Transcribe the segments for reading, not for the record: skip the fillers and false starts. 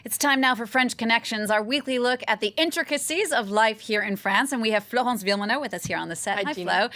It's time now for French Connections, our weekly look at the intricacies of life here in France. And we have Florence Villeneuve with us here on the set. Hi, Flo.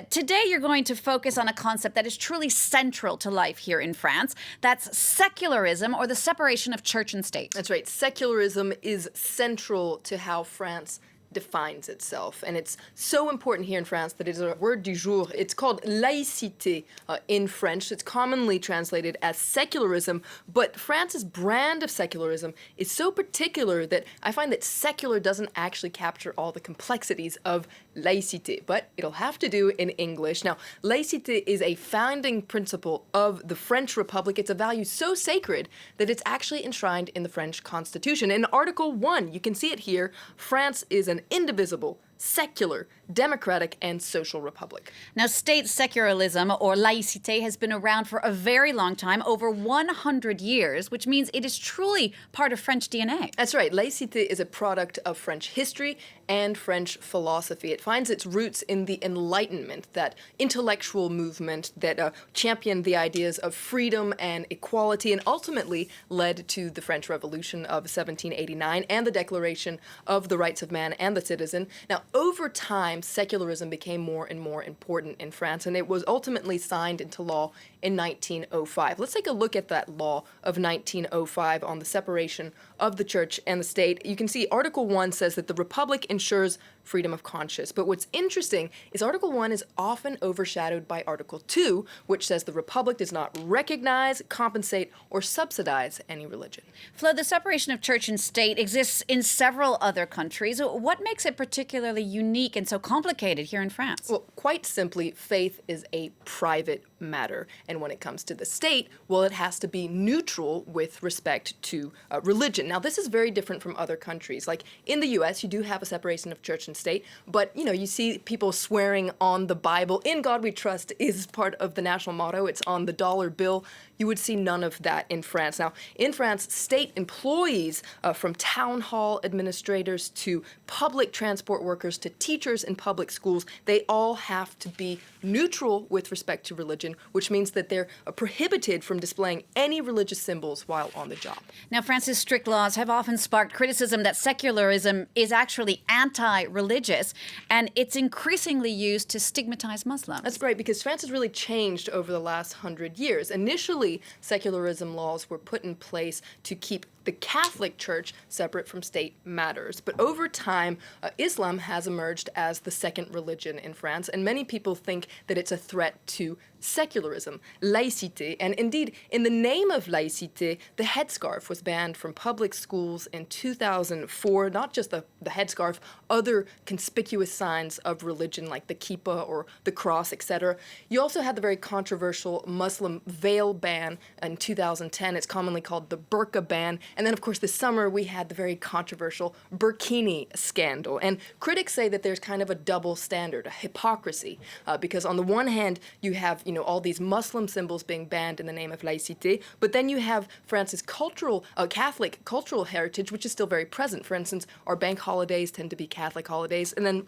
Today you're going to focus on a concept that is truly central to life here in France. That's secularism, or the separation of church and state. That's right. Secularism is central to how France defines itself. And it's so important here in France that it is a word du jour. It's called laïcité in French. It's commonly translated as secularism, but France's brand of secularism is so particular that I find that secular doesn't actually capture all the complexities of laïcité, but it'll have to do in English. Now, laïcité is a founding principle of the French Republic. It's a value so sacred that it's actually enshrined in the French Constitution. In Article 1, you can see it here, France is an indivisible, secular, democratic, and social republic. Now, state secularism, or laïcité, has been around for a very long time, over 100 years, which means it is truly part of French DNA. That's right. Laïcité is a product of French history and French philosophy. It finds its roots in the Enlightenment, that intellectual movement that championed the ideas of freedom and equality and ultimately led to the French Revolution of 1789 and the Declaration of the Rights of Man and the Citizen. Now, over time, secularism became more and more important in France, and it was ultimately signed into law in 1905. Let's take a look at that law of 1905 on the separation of the church and the state. You can see Article 1 says that the Republic ensures freedom of conscience. But what's interesting is Article 1 is often overshadowed by Article 2, which says the Republic does not recognize, compensate, or subsidize any religion. Flo, the separation of church and state exists in several other countries. What makes it particularly unique and so complicated here in France? Well, quite simply, faith is a private matter. And when it comes to the state, well, it has to be neutral with respect to religion. Now, this is very different from other countries. Like in the U.S., you do have a separation of church and state, but, you see people swearing on the Bible. In God we trust is part of the national motto. It's on the dollar bill. You would see none of that in France. Now, in France, state employees, from town hall administrators to public transport workers to teachers in public schools, they all have to be neutral with respect to religion, which means that they're prohibited from displaying any religious symbols while on the job. Now, France's strict laws have often sparked criticism that secularism is actually anti-religious, and it's increasingly used to stigmatize Muslims. That's right, because France has really changed over the last 100 years. Initially, secularism laws were put in place to keep the Catholic Church separate from state matters. But over time, Islam has emerged as the second religion in France, and many people think that it's a threat to secularism, laïcité. And indeed, in the name of laïcité, the headscarf was banned from public schools in 2004, not just the headscarf, other conspicuous signs of religion like the kippah or the cross, etc. You also had the very controversial Muslim veil ban in 2010. It's commonly called the burqa ban. And then, of course, this summer, we had the very controversial burkini scandal. And critics say that there's kind of a double standard, a hypocrisy, because on the one hand, you have, all these Muslim symbols being banned in the name of laïcité, but then you have France's Catholic cultural heritage, which is still very present. For instance, our bank holidays tend to be Catholic holidays. And then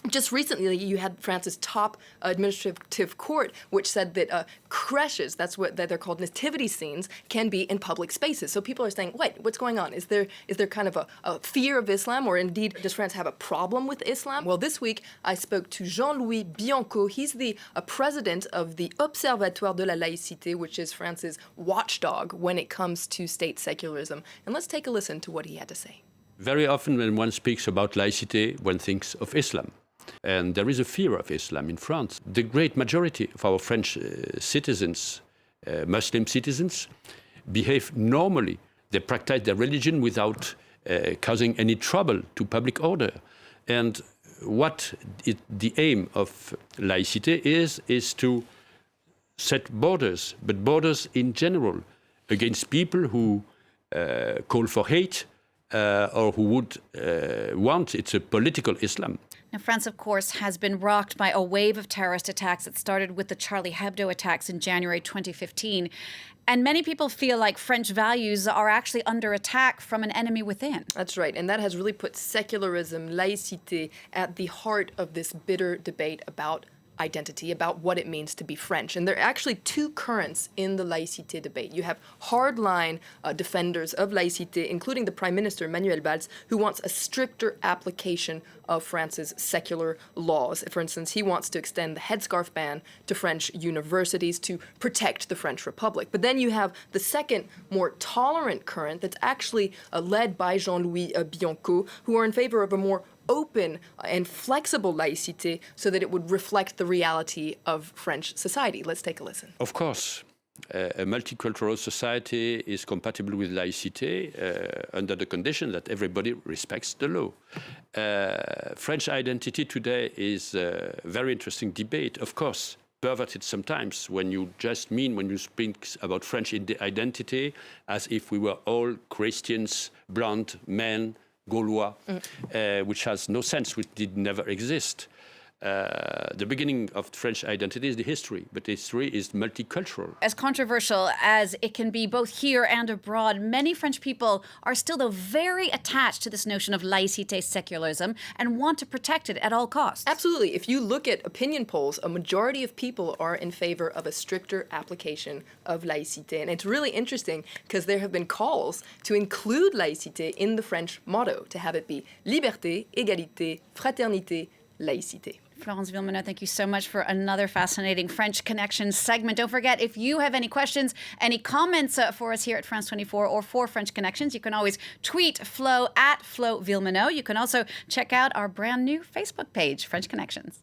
just recently, you had France's top administrative court, which said that creches, that they're called nativity scenes, can be in public spaces. So people are saying, what's going on? Is there kind of a fear of Islam, or indeed, does France have a problem with Islam? Well, this week, I spoke to Jean-Louis Bianco. He's the president of the Observatoire de la Laïcité, which is France's watchdog when it comes to state secularism. And let's take a listen to what he had to say. Very often when one speaks about laïcité, one thinks of Islam. And there is a fear of Islam in France. The great majority of our French citizens, Muslim citizens, behave normally. They practice their religion without causing any trouble to public order. And what the aim of laïcité is to set borders, but borders in general, against people who call for hate, or who would want it's a political Islam. Now, France, of course, has been rocked by a wave of terrorist attacks that started with the Charlie Hebdo attacks in January 2015. And many people feel like French values are actually under attack from an enemy within. That's right. And that has really put secularism, laïcité, at the heart of this bitter debate about identity, about what it means to be French. And there are actually two currents in the laïcité debate. You have hardline defenders of laïcité, including the Prime Minister, Manuel Valls, who wants a stricter application of France's secular laws. For instance, he wants to extend the headscarf ban to French universities to protect the French Republic. But then you have the second, more tolerant current that's actually led by Jean-Louis Bianco, who are in favor of a more open and flexible laïcité so that it would reflect the reality of French society. Let's take a listen. Of course. A multicultural society is compatible with laïcité under the condition that everybody respects the law. French identity today is a very interesting debate, of course, perverted sometimes when you speak about French identity as if we were all Christians, blonde men, Gaulois, which has no sense, which did never exist. The beginning of French identity is the history, but history is multicultural. As controversial as it can be both here and abroad, many French people are still, though, very attached to this notion of laïcité, secularism, and want to protect it at all costs. Absolutely. If you look at opinion polls, a majority of people are in favor of a stricter application of laïcité. And it's really interesting because there have been calls to include laïcité in the French motto, to have it be liberté, égalité, fraternité, laïcité. Florence Villeminot, thank you so much for another fascinating French Connection segment. Don't forget, if you have any questions, any comments for us here at France 24 or for French Connections, you can always tweet Flo at Flo Villeminot. You can also check out our brand new Facebook page, French Connections.